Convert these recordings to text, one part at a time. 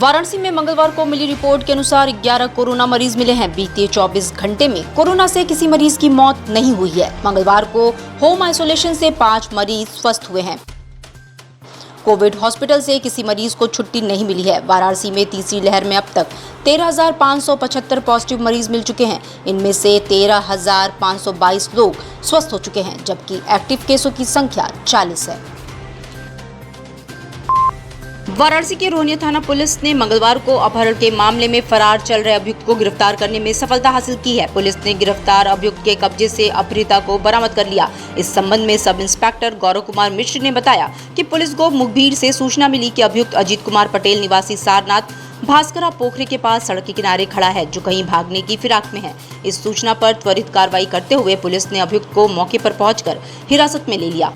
वाराणसी में मंगलवार को मिली रिपोर्ट के अनुसार 11 कोरोना मरीज मिले हैं। बीते 24 घंटे में कोरोना से किसी मरीज की मौत नहीं हुई है। मंगलवार को होम आइसोलेशन से 5 मरीज स्वस्थ हुए हैं। कोविड हॉस्पिटल से किसी मरीज को छुट्टी नहीं मिली है। वाराणसी में तीसरी लहर में अब तक 13,575 पॉजिटिव मरीज मिल चुके हैं। इनमें से 13,522 लोग स्वस्थ हो चुके हैं, जबकि एक्टिव केसों की संख्या 40 है। वाराणसी के रोहनिया थाना पुलिस ने मंगलवार को अपहरण के मामले में फरार चल रहे अभियुक्त को गिरफ्तार करने में सफलता हासिल की है। पुलिस ने गिरफ्तार अभियुक्त के कब्जे से अपहृता को बरामद कर लिया। इस संबंध में सब इंस्पेक्टर गौरव कुमार मिश्र ने बताया कि पुलिस को मुखबिर से सूचना मिली कि अभियुक्त अजीत कुमार पटेल निवासी सारनाथ भास्करा पोखरी के पास सड़क के किनारे खड़ा है, जो कहीं भागने की फिराक में है। इस सूचना पर त्वरित कार्रवाई करते हुए पुलिस ने अभियुक्त को मौके पर पहुंचकर हिरासत में ले लिया।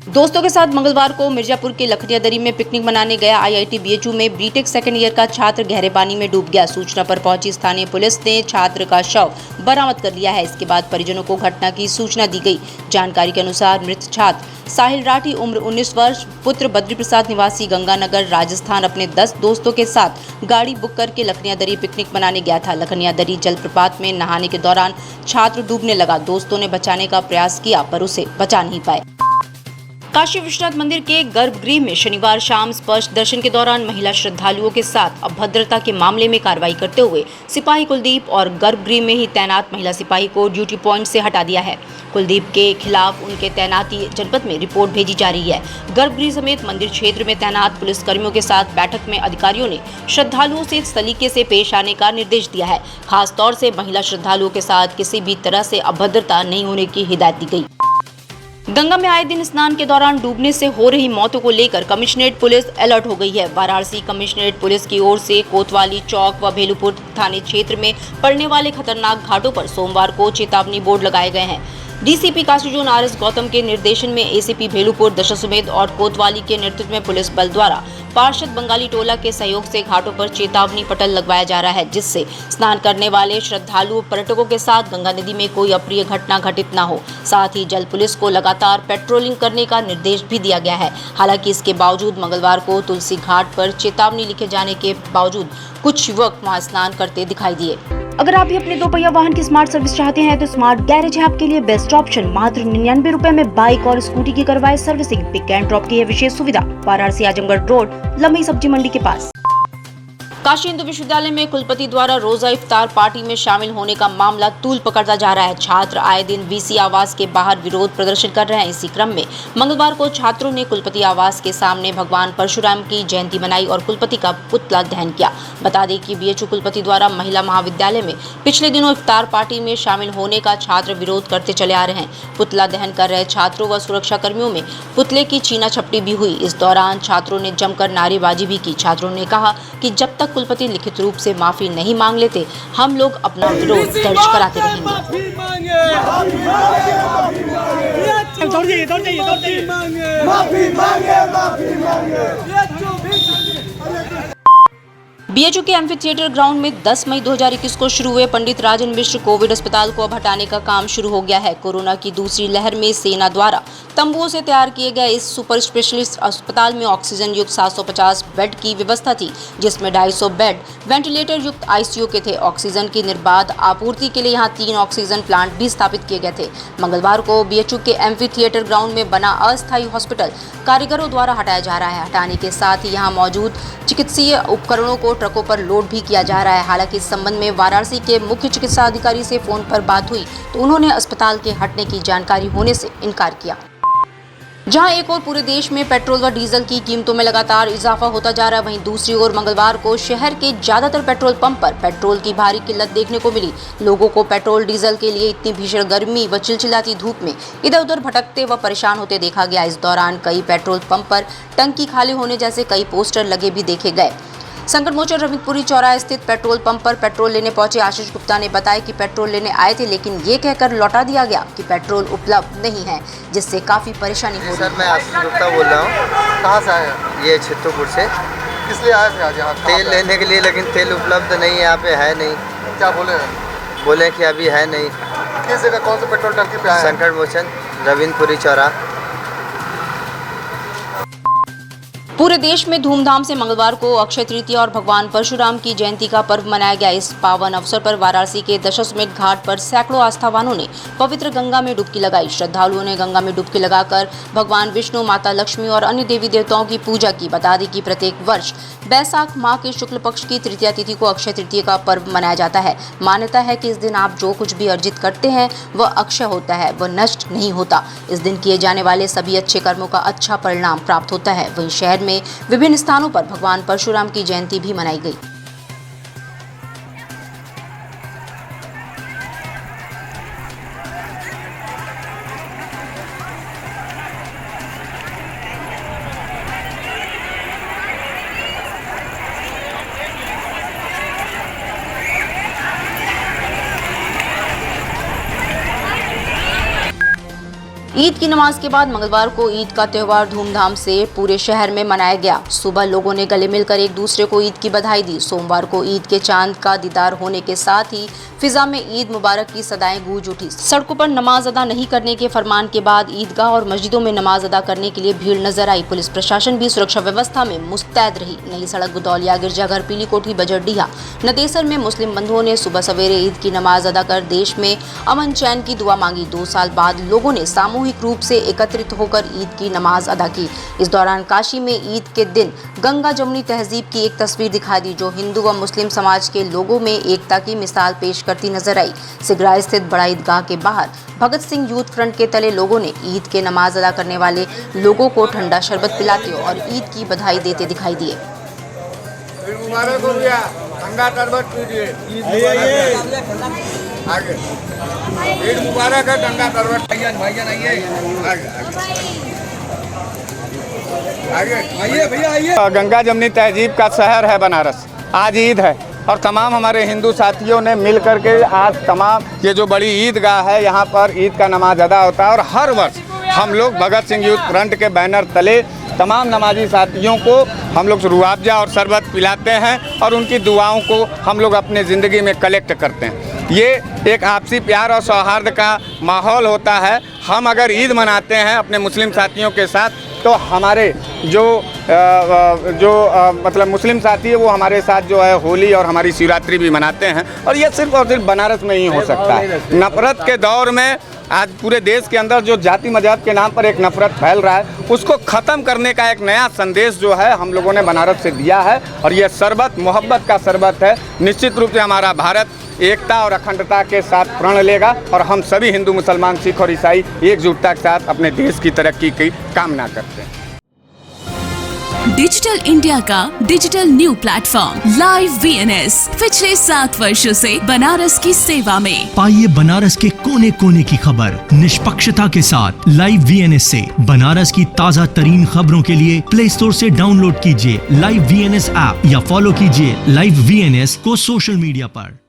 दोस्तों के साथ मंगलवार को मिर्जापुर के लखनिया दरी में पिकनिक मनाने गया आईआईटी बीएचयू में बीटेक सेकेंड ईयर का छात्र गहरे पानी में डूब गया। सूचना पर पहुंची स्थानीय पुलिस ने छात्र का शव बरामद कर लिया है। इसके बाद परिजनों को घटना की सूचना दी गई। जानकारी के अनुसार मृत छात्र साहिल राठी उम्र 19 वर्ष पुत्र बद्री प्रसाद निवासी गंगानगर राजस्थान अपने 10 दोस्तों के साथ गाड़ी बुक करके लखनिया दरी पिकनिक मनाने गया था। लखनिया दरी जलप्रपात में नहाने के दौरान छात्र डूबने लगा। दोस्तों ने बचाने का प्रयास किया पर उसे बचा नहीं पाए। काशी विश्वनाथ मंदिर के गर्भगृह में शनिवार शाम स्पर्श दर्शन के दौरान महिला श्रद्धालुओं के साथ अभद्रता के मामले में कार्रवाई करते हुए सिपाही कुलदीप और गर्भगृह में ही तैनात महिला सिपाही को ड्यूटी पॉइंट से हटा दिया है। कुलदीप के खिलाफ उनके तैनाती जनपद में रिपोर्ट भेजी जा रही है। गर्भगृह समेत मंदिर क्षेत्र में तैनात पुलिसकर्मियों के साथ बैठक में अधिकारियों ने श्रद्धालुओं से सलीके से पेश आने का निर्देश दिया है। खास तौर से महिला श्रद्धालुओं के साथ किसी भी तरह से अभद्रता नहीं होने की हिदायत दी गई। गंगा में आए दिन स्नान के दौरान डूबने से हो रही मौतों को लेकर कमिश्नरेट पुलिस अलर्ट हो गई है। वाराणसी कमिश्नरेट पुलिस की ओर से कोतवाली चौक व भेलूपुर थाने क्षेत्र में पड़ने वाले खतरनाक घाटों पर सोमवार को चेतावनी बोर्ड लगाए गए हैं। DCP Kashi zone RS Gautam के निर्देशन में एसीपी भेलूपुर दशाश्वमेध और कोतवाली के नेतृत्व में पुलिस बल द्वारा पार्षद बंगाली टोला के सहयोग से घाटों पर चेतावनी पटल लगवाया जा रहा है, जिससे स्नान करने वाले श्रद्धालु पर्यटकों के साथ गंगा नदी में कोई अप्रिय घटना घटित न हो। साथ ही जल पुलिस को लगातार पेट्रोलिंग करने का निर्देश भी दिया गया है। हालांकि इसके बावजूद मंगलवार को तुलसी घाट पर चेतावनी लिखे जाने के बावजूद कुछ युवक वहां स्नान करते दिखाई दिए। अगर आप भी अपने 2 पहिया वाहन की स्मार्ट सर्विस चाहते हैं तो स्मार्ट गैरेज है आपके लिए बेस्ट ऑप्शन। मात्र 99 रुपए में बाइक और स्कूटी की करवाए सर्विसिंग। पिक एंड ड्रॉप की यह विशेष सुविधा वाराणसी आजमगढ़ रोड लंबी सब्जी मंडी के पास। काशी हिंदू विश्वविद्यालय में कुलपति द्वारा रोजा इफ्तार पार्टी में शामिल होने का मामला तूल पकड़ता जा रहा है। छात्र आए दिन वीसी आवास के बाहर विरोध प्रदर्शन कर रहे हैं। इसी क्रम में मंगलवार को छात्रों ने कुलपति आवास के सामने भगवान परशुराम की जयंती मनाई और कुलपति का पुतला दहन किया। बता दें कि बीएचयू कुलपति द्वारा महिला महाविद्यालय में पिछले दिनों इफ्तार पार्टी में शामिल होने का छात्र विरोध करते चले आ रहे हैं। पुतला दहन कर रहे छात्रों व सुरक्षा कर्मियों में पुतले की छीना झपटी भी हुई। इस दौरान छात्रों ने जमकर नारेबाजी भी की। छात्रों ने कहा कि जब तक कुलपति लिखित रूप से माफी नहीं मांग लेते, हम लोग अपना विरोध दर्ज कराते रहेंगे। बीएचयू के एम्फी थिएटर ग्राउंड में 10 मई 2021 को शुरू हुए पंडित राजन मिश्र कोविड अस्पताल को अब हटाने का काम शुरू हो गया है। कोरोना की दूसरी लहर में सेना द्वारा तंबुओं से तैयार किए गए इस सुपर स्पेशलिस्ट अस्पताल में ऑक्सीजन युक्त 750 बेड की व्यवस्था थी, जिसमें 250 बेड वेंटिलेटर युक्त आईसीयू के थे। ऑक्सीजन की निर्बाध आपूर्ति के लिए यहाँ 3 ऑक्सीजन प्लांट भी स्थापित किए गए थे। मंगलवार को बीएचयू के एम्फी थिएटर ग्राउंड में बना अस्थायी हॉस्पिटल कारीगरों द्वारा हटाया जा रहा है। हटाने के साथ ही यहाँ मौजूद चिकित्सीय उपकरणों को ट्रकों पर लोड भी किया जा रहा है। हालांकि इस संबंध में वाराणसी के मुख्य चिकित्सा अधिकारी से फोन पर बात हुई तो उन्होंने अस्पताल के हटने की जानकारी होने से इनकार किया। जहां एक ओर पूरे देश में पेट्रोल व डीजल की कीमतों में लगातार इजाफा होता जा रहा है, वहीं दूसरी ओर मंगलवार को शहर के ज्यादातर पेट्रोल पंप पर पेट्रोल की भारी किल्लत देखने को मिली। लोगों को पेट्रोल डीजल के लिए इतनी भीषण गर्मी व चिलचिलाती धूप में इधर उधर भटकते व परेशान होते देखा गया। इस दौरान कई पेट्रोल पंप पर टंकी खाली होने जैसे कई पोस्टर लगे भी देखे गए। संकटमोचन रविंद्रपुरी चौराहे स्थित पेट्रोल पंप पर पेट्रोल लेने पहुंचे आशीष गुप्ता ने बताया कि पेट्रोल लेने आए थे, लेकिन ये कहकर लौटा दिया गया कि पेट्रोल उपलब्ध नहीं है, जिससे काफी परेशानी हो रही है। सर, मैं आशीष गुप्ता बोल रहा हूँ। कहाँ से आए? ये छित्तूपुर से। किस लिए आए थे आज यहाँ? तेल लेने के लिए, लेकिन तेल उपलब्ध नहीं, यहाँ पे है नहीं। क्या बोले? बोले कि अभी है नहीं। किस जगह, कौन से पेट्रोल टंकी पे आए? संकटमोचन रविंद्रपुरी चौराहा। पूरे देश में धूमधाम से मंगलवार को अक्षय तृतीया और भगवान परशुराम की जयंती का पर्व मनाया गया। इस पावन अवसर पर वाराणसी के दशाश्वमेध घाट पर सैकड़ों आस्थावानों ने पवित्र गंगा में डुबकी लगाई। श्रद्धालुओं ने गंगा में डुबकी लगाकर भगवान विष्णु, माता लक्ष्मी और अन्य देवी देवताओं की पूजा की। बता दें कि प्रत्येक वर्ष बैसाख माह के शुक्ल पक्ष की तृतीया तिथि को अक्षय तृतीया का पर्व मनाया जाता है। मान्यता है कि इस दिन आप जो कुछ भी अर्जित करते हैं वह अक्षय होता है, वह नष्ट नहीं होता। इस दिन किए जाने वाले सभी अच्छे कर्मों का अच्छा परिणाम प्राप्त होता है। वहीं शहर में विभिन्न स्थानों पर भगवान परशुराम की जयंती भी मनाई गई। ईद की नमाज के बाद मंगलवार को ईद का त्यौहार धूमधाम से पूरे शहर में मनाया गया। सुबह लोगों ने गले मिलकर एक दूसरे को ईद की बधाई दी। सोमवार को ईद के चांद का दीदार होने के साथ ही फिजा में ईद मुबारक की सदाएं गूंज उठी। सड़कों पर नमाज अदा नहीं करने के फरमान के बाद ईदगाह और मस्जिदों में नमाज अदा करने के लिए भीड़ नजर आई। पुलिस प्रशासन भी सुरक्षा व्यवस्था में मुस्तैद रही। नई सड़क बुदौलिया, गिरजाघर, पीली कोठी, बजरडीहा, नदेसर में मुस्लिम बंधुओं ने सुबह सवेरे ईद की नमाज अदा कर देश में अमन चैन की दुआ मांगी। 2 साल बाद लोगों ने सामूहिक रूप से एकत्रित होकर ईद की नमाज अदा की। इस दौरान काशी में ईद के दिन गंगा जमुनी तहजीब की एक तस्वीर दिखाई दी, जो हिंदू व मुस्लिम समाज के लोगों में एकता की मिसाल पेश करती नजर आई। सिगरा स्थित बड़ा ईदगाह के बाहर भगत सिंह यूथ फ्रंट के तले लोगों ने ईद के नमाज अदा करने वाले लोगों को ठंडा शरबत पिलाते और ईद की बधाई देते दिखाई दिए। मुबारक हो गया, ठंडा शरबत पीजिए, आगे ईद मुबारक है, ठंडा शरबत भाईजान आइए भैया आइए। गंगा जमुनी तहजीब का शहर है बनारस। आज ईद है और तमाम हमारे हिंदू साथियों ने मिल करके आज तमाम ये जो बड़ी ईदगाह है यहाँ पर ईद का नमाज अदा होता है। और हर वर्ष हम लोग भगत सिंह यूथ फ्रंट के बैनर तले तमाम नमाजी साथियों को हम लोग रुआवजा और शरबत पिलाते हैं और उनकी दुआओं को हम लोग अपने ज़िंदगी में कलेक्ट करते हैं। ये एक आपसी प्यार और सौहार्द का माहौल होता है। हम अगर ईद मनाते हैं अपने मुस्लिम साथियों के साथ, तो हमारे मतलब मुस्लिम साथी है वो हमारे साथ जो है होली और हमारी शिवरात्रि भी मनाते हैं। और ये सिर्फ और सिर्फ बनारस में ही हो सकता है। नफरत के दौर में आज पूरे देश के अंदर जो जाति मजहब के नाम पर एक नफरत फैल रहा है, उसको ख़त्म करने का एक नया संदेश जो है हम लोगों ने बनारस से दिया है। और ये शरबत मोहब्बत का शरबत है। निश्चित रूप से हमारा भारत एकता और अखंडता के साथ प्रण लेगा और हम सभी हिंदू, मुसलमान, सिख और ईसाई एकजुटता के साथ अपने देश की तरक्की की कामना करते हैं। डिजिटल इंडिया का digital new platform live VNS पिछले 7 वर्षों से बनारस की सेवा में। पाइए बनारस के कोने कोने की खबर निष्पक्षता के साथ। लाइव VNS से बनारस की ताज़ा तरीन खबरों के लिए प्ले स्टोर से डाउनलोड कीजिए लाइव VNS ऐप या फॉलो कीजिए लाइव VNS को सोशल मीडिया पर।